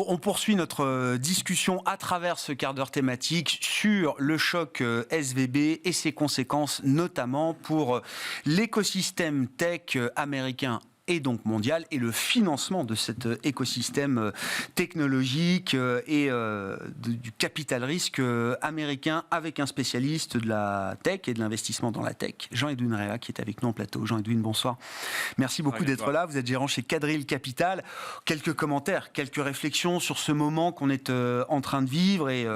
On poursuit notre discussion à travers ce quart d'heure thématique sur le choc SVB et ses conséquences, notamment pour l'écosystème tech américain et donc mondial, et le financement de cet écosystème technologique et du capital risque américain, avec un spécialiste de la tech et de l'investissement dans la tech, Jean-Edwin Rea, qui est avec nous en plateau. Jean-Edwin, bonsoir. Merci beaucoup d'être là. Vous êtes gérant chez Quadrille Capital. Quelques commentaires, quelques réflexions sur ce moment qu'on est en train de vivre, et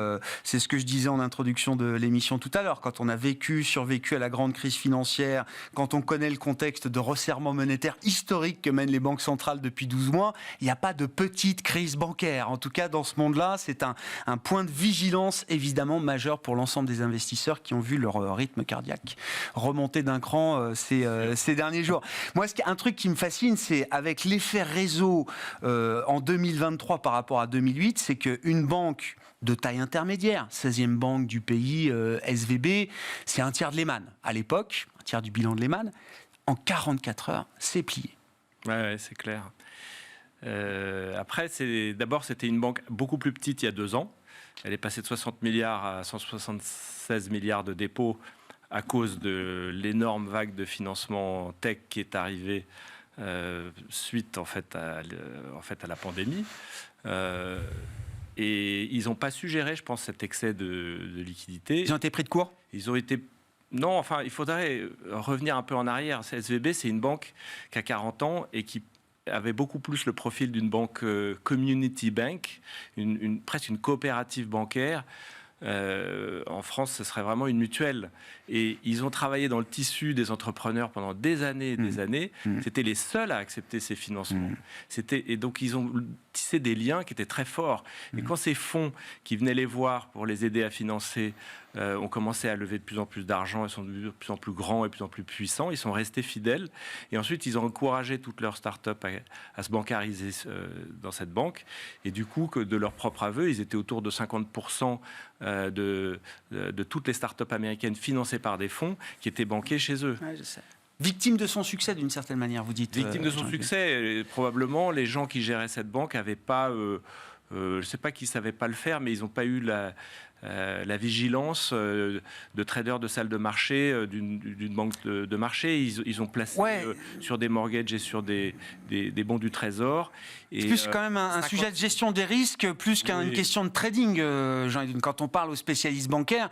c'est ce que je disais en introduction de l'émission tout à l'heure. Quand on a survécu à la grande crise financière, quand on connaît le contexte de resserrement monétaire historique que mènent les banques centrales depuis 12 mois, il n'y a pas de petite crise bancaire. En tout cas, dans ce monde-là, c'est un point de vigilance évidemment majeur pour l'ensemble des investisseurs qui ont vu leur rythme cardiaque remonter d'un cran ces derniers jours. Moi, un truc qui me fascine, c'est avec l'effet réseau en 2023 par rapport à 2008, c'est qu'une banque de taille intermédiaire, 16e banque du pays, SVB, c'est un tiers de Lehman. À l'époque, un tiers du bilan de Lehman, en 44 heures, c'est plié. Ouais, c'est clair. Après, d'abord, c'était une banque beaucoup plus petite il y a 2 ans. Elle est passée de 60 milliards à 176 milliards de dépôts à cause de l'énorme vague de financement tech qui est arrivée suite en fait à la pandémie. Et ils n'ont pas su gérer, je pense, cet excès de liquidité. Ils ont été pris de court ? Ils ont été... Non, enfin, il faudrait revenir un peu en arrière. SVB, c'est une banque qui a 40 ans et qui avait beaucoup plus le profil d'une banque community bank, presque une coopérative bancaire. En France, ce serait vraiment une mutuelle. Et ils ont travaillé dans le tissu des entrepreneurs pendant des années et des années. C'était les seuls à accepter ces financements. Et donc, ils ont tissé des liens qui étaient très forts. Et quand ces fonds qui venaient les voir pour les aider à financer ont commencé à lever de plus en plus d'argent, ils sont de plus en plus grands et de plus en plus puissants, ils sont restés fidèles. Et ensuite, ils ont encouragé toutes leurs startups à se bancariser dans cette banque. Et du coup, que de leur propre aveu, ils étaient autour de 50% de toutes les startups américaines financées par des fonds qui étaient banqués chez eux. Ouais, je sais. Victime de son succès, d'une certaine manière, vous dites. Victime de son succès. Probablement, les gens qui géraient cette banque n'avaient pas... je ne sais pas qu'ils ne savaient pas le faire, mais ils n'ont pas eu la vigilance de traders de salles de marché, d'une banque de marché. Ils ont placé sur des mortgages et sur des bons du Trésor. C'est plus quand même un sujet de gestion des risques, plus qu'une question de trading, Jean-Edwin. Quand on parle aux spécialistes bancaires,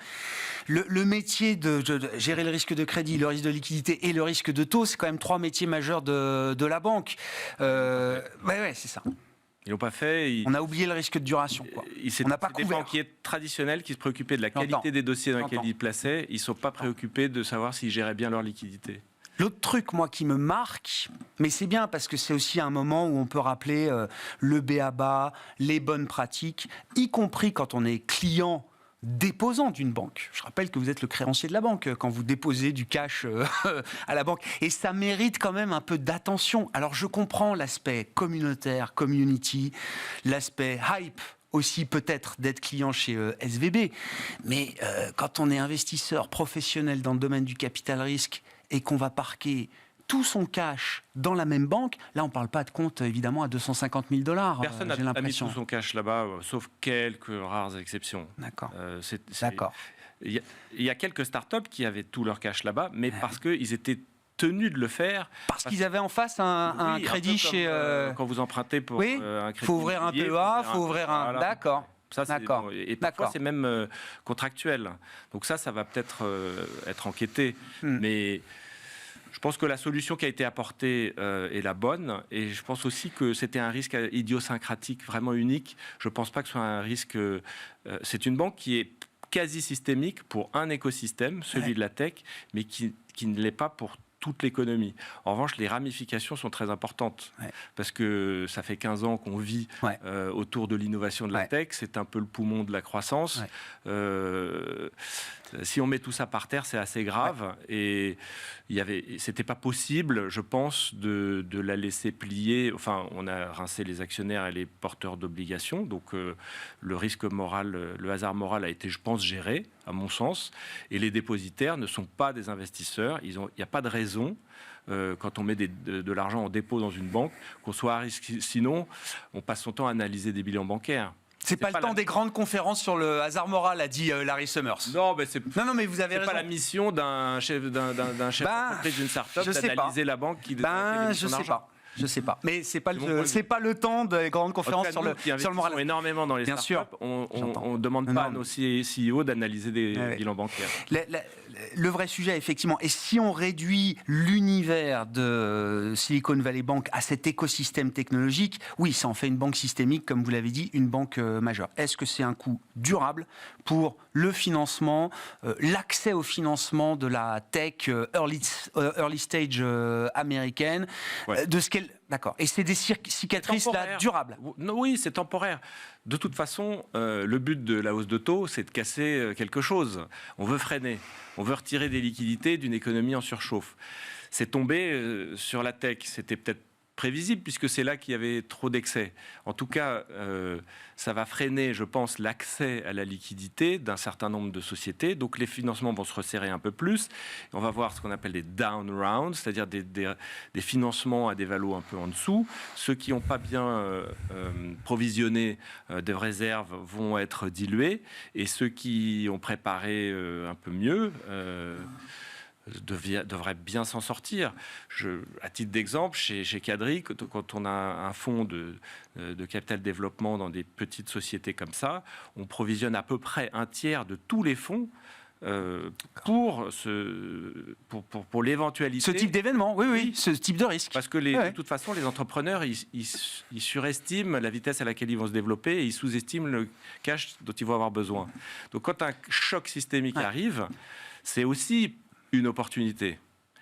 le métier de gérer le risque de crédit, le risque de liquidité et le risque de taux, c'est quand même 3 métiers majeurs de la banque. Ouais, c'est ça. Ils l'ont pas fait. On a oublié le risque de duration. On n'a pas couvert. Des banquiers traditionnels qui se préoccupaient de la qualité des dossiers dans lesquels ils plaçaient. Ils ne sont pas préoccupés de savoir s'ils géraient bien leur liquidité. L'autre truc, moi, qui me marque, mais c'est bien parce que c'est aussi un moment où on peut rappeler le b.a.-ba, les bonnes pratiques, y compris quand on est client déposant d'une banque. Je rappelle que vous êtes le créancier de la banque quand vous déposez du cash à la banque. Et ça mérite quand même un peu d'attention. Alors je comprends l'aspect communautaire, community, l'aspect hype aussi peut-être d'être client chez SVB. Mais quand on est investisseur professionnel dans le domaine du capital risque et qu'on va parquer tout son cash dans la même banque, là on ne parle pas de compte évidemment à 250 000 $. Personne n'a mis tout son cash là-bas, sauf quelques rares exceptions. D'accord. D'accord. Il y a quelques startups qui avaient tout leur cash là-bas, mais parce qu'ils étaient tenus de le faire. Parce qu'ils avaient en face un crédit chez... Quand vous empruntez pour un crédit. Il faut ouvrir un PEA, il faut ouvrir un... Voilà. D'accord. D'accord. Et parfois, c'est même contractuel. Donc ça va peut-être être enquêté. Mais... je pense que la solution qui a été apportée est la bonne, et je pense aussi que c'était un risque idiosyncratique vraiment unique. Je ne pense pas que ce soit un risque... c'est une banque qui est quasi systémique pour un écosystème, celui de la tech, mais qui ne l'est pas pour toute l'économie. En revanche, les ramifications sont très importantes, parce que ça fait 15 ans qu'on vit autour de l'innovation de la tech, c'est un peu le poumon de la croissance. Si on met tout ça par terre, c'est assez grave, et c'était pas possible, je pense, de la laisser plier. Enfin, on a rincé les actionnaires et les porteurs d'obligations, donc le risque moral, le hasard moral a été, je pense, géré, à mon sens, et les dépositaires ne sont pas des investisseurs, il n'y a pas de raison raison. Quand on met de l'argent en dépôt dans une banque, qu'on soit à risque. Sinon, on passe son temps à analyser des bilans bancaires. C'est pas le temps des grandes conférences sur le hasard moral, a dit Larry Summers. Non, mais vous avez raison. C'est pas la mission d'un chef d'entreprise d'une start-up d'analyser la banque qui détient son argent. Je sais pas. Mais c'est pas le temps des grandes conférences sur le moral. Énormément dans les startups. On demande pas à nos CEO d'analyser des bilans bancaires. Le vrai sujet, effectivement, et si on réduit l'univers de Silicon Valley Bank à cet écosystème technologique, oui, ça en fait une banque systémique, comme vous l'avez dit, une banque majeure. Est-ce que c'est un coût durable pour le financement, l'accès au financement de la tech early stage américaine, de ce qu'elle... D'accord. Et c'est des cicatrices là, durables. Oui, c'est temporaire. De toute façon, le but de la hausse de taux, c'est de casser quelque chose. On veut freiner. On veut retirer des liquidités d'une économie en surchauffe. C'est tombé sur la tech. C'était peut-être prévisible puisque c'est là qu'il y avait trop d'excès. En tout cas, ça va freiner, je pense, l'accès à la liquidité d'un certain nombre de sociétés. Donc les financements vont se resserrer un peu plus. On va voir ce qu'on appelle des down rounds, c'est-à-dire des financements à des valos un peu en dessous. Ceux qui n'ont pas bien provisionné des réserves vont être dilués et ceux qui ont préparé un peu mieux devrait bien s'en sortir. À titre d'exemple, chez Cadry, quand on a un fonds de capital développement dans des petites sociétés comme ça, on provisionne à peu près un tiers de tous les fonds pour l'éventualité. Ce type d'événement, oui, ce type de risque. Parce que de toute façon, les entrepreneurs, ils surestiment la vitesse à laquelle ils vont se développer et ils sous-estiment le cash dont ils vont avoir besoin. Donc quand un choc systémique arrive, c'est aussi une opportunité.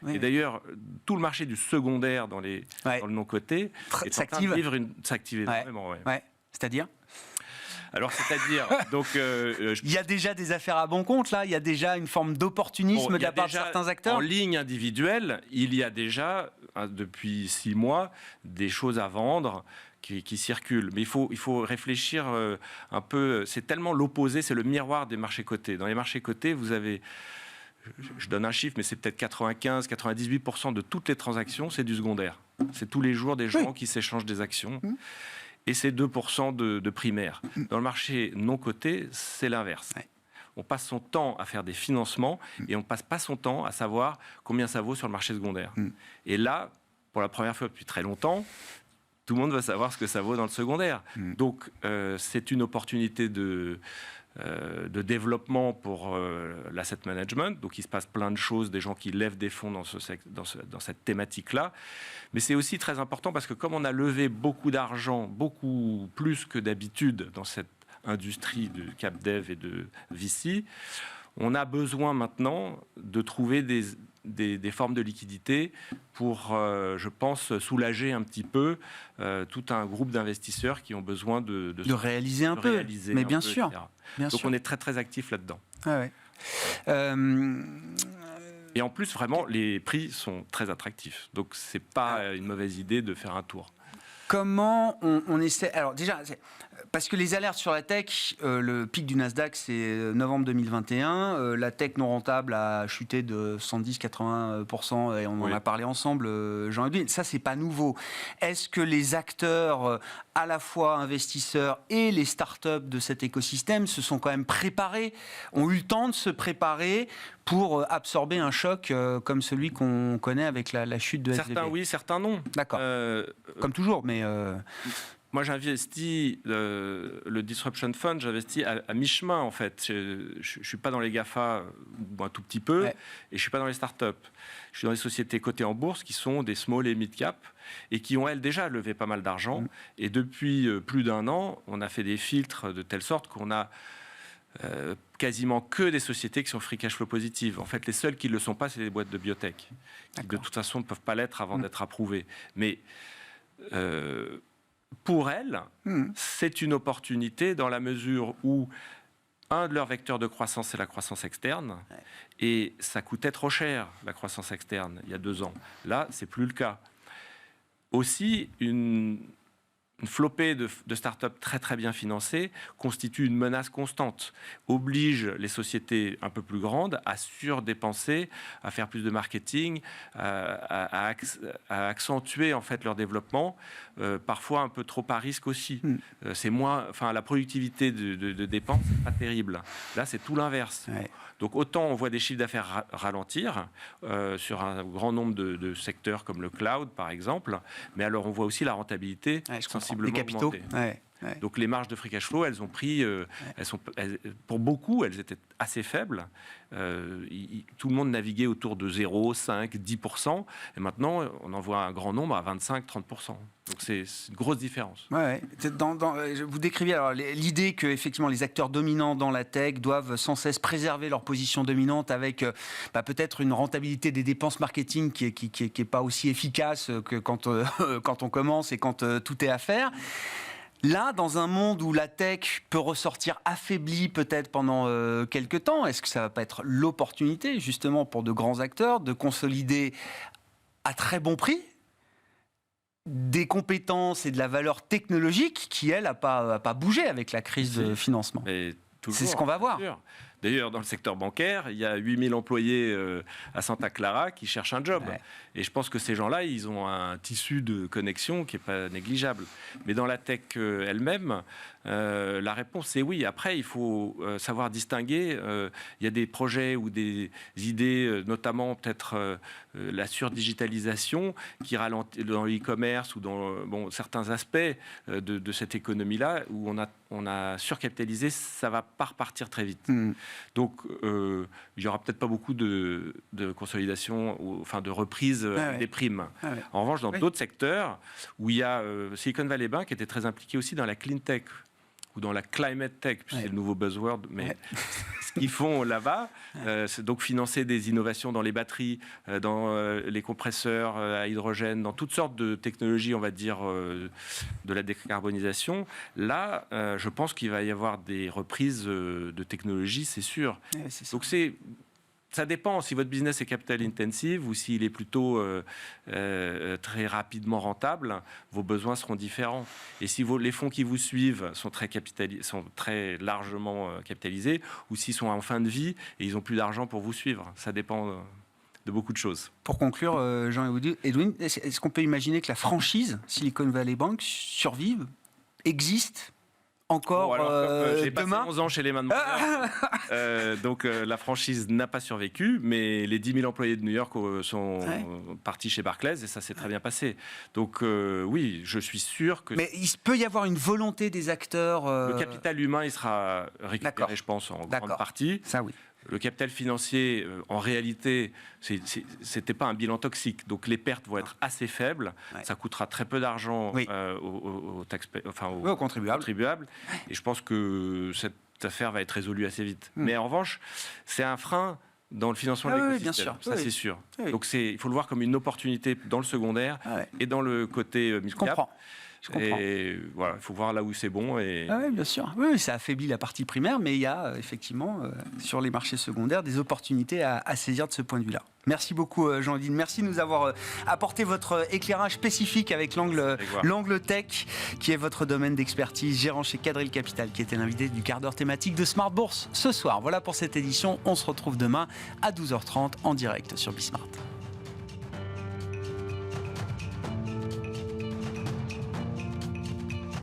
Et d'ailleurs, tout le marché du secondaire dans le non-coté est en train de s'activer énormément. C'est-à-dire ? Alors, donc, il y a déjà des affaires à bon compte, là. Il y a déjà une forme d'opportunisme de la part de certains acteurs. En ligne individuelle, il y a déjà, depuis 6 mois, des choses à vendre qui circulent. Mais il faut réfléchir un peu. C'est tellement l'opposé, c'est le miroir des marchés cotés. Dans les marchés cotés, vous avez... Je donne un chiffre, mais c'est peut-être 95-98% de toutes les transactions, c'est du secondaire. C'est tous les jours des gens qui s'échangent des actions. Et c'est 2% de primaire. Dans le marché non coté, c'est l'inverse. On passe son temps à faire des financements et on ne passe pas son temps à savoir combien ça vaut sur le marché secondaire. Et là, pour la première fois depuis très longtemps, tout le monde va savoir ce que ça vaut dans le secondaire. Donc, c'est une opportunité de développement pour l'asset management. Donc, il se passe plein de choses, des gens qui lèvent des fonds dans cette thématique-là. Mais c'est aussi très important parce que comme on a levé beaucoup d'argent, beaucoup plus que d'habitude dans cette industrie de CapDev et de VC, on a besoin maintenant de trouver des formes de liquidité pour, je pense, soulager un petit peu tout un groupe d'investisseurs qui ont besoin de réaliser un peu. Mais bien sûr. Donc on est très très actif là-dedans. Et en plus, vraiment, les prix sont très attractifs. Donc c'est pas une mauvaise idée de faire un tour. Comment on essaie... Alors déjà, parce que les alertes sur la tech, le pic du Nasdaq, c'est novembre 2021. La tech non rentable a chuté de 110-80%, et on en a parlé ensemble, Jean-Edouard. Ça, c'est pas nouveau. Est-ce que les acteurs, à la fois investisseurs et les startups de cet écosystème, se sont quand même préparés, ont eu le temps de se préparer pour absorber un choc comme celui qu'on connaît avec la chute de SVB? Certains oui, certains non. D'accord. Comme toujours, mais... Moi, j'investis le Disruption Fund, j'investis à mi-chemin, en fait. Je ne suis pas dans les GAFA, ou un tout petit peu, et je ne suis pas dans les startups. Je suis dans les sociétés cotées en bourse qui sont des small et mid-cap, et qui ont, elles, déjà levé pas mal d'argent. Et depuis plus d'1 an, on a fait des filtres de telle sorte qu'on a quasiment que des sociétés qui sont free cash flow positives. En fait, les seules qui ne le sont pas, c'est les boîtes de biotech, qui de toute façon ne peuvent pas l'être avant d'être approuvées. Mais pour elles, c'est une opportunité dans la mesure où un de leurs vecteurs de croissance, c'est la croissance externe. Et ça coûtait trop cher, la croissance externe, il y a 2 ans. Là, c'est plus le cas. Aussi, une flopée de startups très très bien financées constitue une menace constante, oblige les sociétés un peu plus grandes à surdépenser, à faire plus de marketing, à accentuer en fait leur développement, parfois un peu trop à risque aussi. C'est moins, enfin la productivité de dépenses c'est pas terrible. Là c'est tout l'inverse. Ouais. Donc autant on voit des chiffres d'affaires ralentir sur un grand nombre de secteurs comme le cloud par exemple, mais alors on voit aussi la rentabilité sensiblement les capitaux. augmenter. Ouais. Donc les marges de free cash flow, elles ont pris, pour beaucoup, elles étaient assez faibles. Tout le monde naviguait autour de 0, 5, 10%. Et maintenant, on en voit un grand nombre à 25, 30%. Donc c'est une grosse différence. Ouais. Vous décriviez alors l'idée que effectivement les acteurs dominants dans la tech doivent sans cesse préserver leur position dominante avec peut-être une rentabilité des dépenses marketing qui est pas aussi efficace que quand on commence et quand tout est à faire. Là, dans un monde où la tech peut ressortir affaiblie peut-être pendant quelques temps, est-ce que ça ne va pas être l'opportunité justement pour de grands acteurs de consolider à très bon prix des compétences et de la valeur technologique qui, elle, n'a pas bougé avec la crise de financement? C'est ce qu'on va voir. D'ailleurs, dans le secteur bancaire, il y a 8000 employés à Santa Clara qui cherchent un job. Ouais. Et je pense que ces gens-là, ils ont un tissu de connexion qui n'est pas négligeable. Mais dans la tech elle-même, la réponse c'est oui. Après, il faut savoir distinguer. Il y a des projets ou des idées, notamment peut-être la surdigitalisation qui ralentit dans l'e-commerce ou dans certains aspects de cette économie-là où on a surcapitalisé, ça ne va pas repartir très vite. Donc, il n'y aura peut-être pas beaucoup de consolidation, enfin de reprise des primes. En revanche, dans d'autres secteurs, où il y a Silicon Valley Bank qui était très impliqué aussi dans la clean tech ou dans la climate tech, c'est le nouveau buzzword, mais ce qu'ils font là-bas, c'est donc financer des innovations dans les batteries, dans les compresseurs à hydrogène, dans toutes sortes de technologies, on va dire, de la décarbonisation. Là, je pense qu'il va y avoir des reprises de technologies, c'est sûr. Donc ça dépend si votre business est capital intensive ou s'il est plutôt très rapidement rentable, vos besoins seront différents. Et si les fonds qui vous suivent sont très largement capitalisés ou s'ils sont en fin de vie et ils n'ont plus d'argent pour vous suivre, ça dépend de beaucoup de choses. Pour conclure, Jean-Edwin, est-ce qu'on peut imaginer que la franchise Silicon Valley Bank survive, existe encore j'ai passé demain 11 ans chez Lehman Brothers, donc la franchise n'a pas survécu, mais les 10 000 employés de New York sont partis chez Barclays et ça s'est très bien passé. Donc oui, je suis sûr que... Mais il peut y avoir une volonté des acteurs... Le capital humain, il sera récupéré, je pense, en grande partie. Ça, oui. Le capital financier, en réalité, c'était pas un bilan toxique. Donc les pertes vont être assez faibles. Ça coûtera très peu d'argent aux contribuables. Et je pense que cette affaire va être résolue assez vite. Mais en revanche, c'est un frein dans le financement de l'écosystème. Bien sûr. Ça, c'est sûr. Donc il faut le voir comme une opportunité dans le secondaire et dans le côté mid-cap. Je comprends. Et voilà, il faut voir là où c'est bon. Oui, bien sûr. Oui, ça affaiblit la partie primaire, mais il y a effectivement sur les marchés secondaires des opportunités à saisir de ce point de vue-là. Merci beaucoup Jean-Edwin. Merci de nous avoir apporté votre éclairage spécifique avec l'angle tech, qui est votre domaine d'expertise, gérant chez Quadrille Capital, qui était l'invité du quart d'heure thématique de Smart Bourse ce soir. Voilà pour cette édition. On se retrouve demain à 12h30 en direct sur Bismart.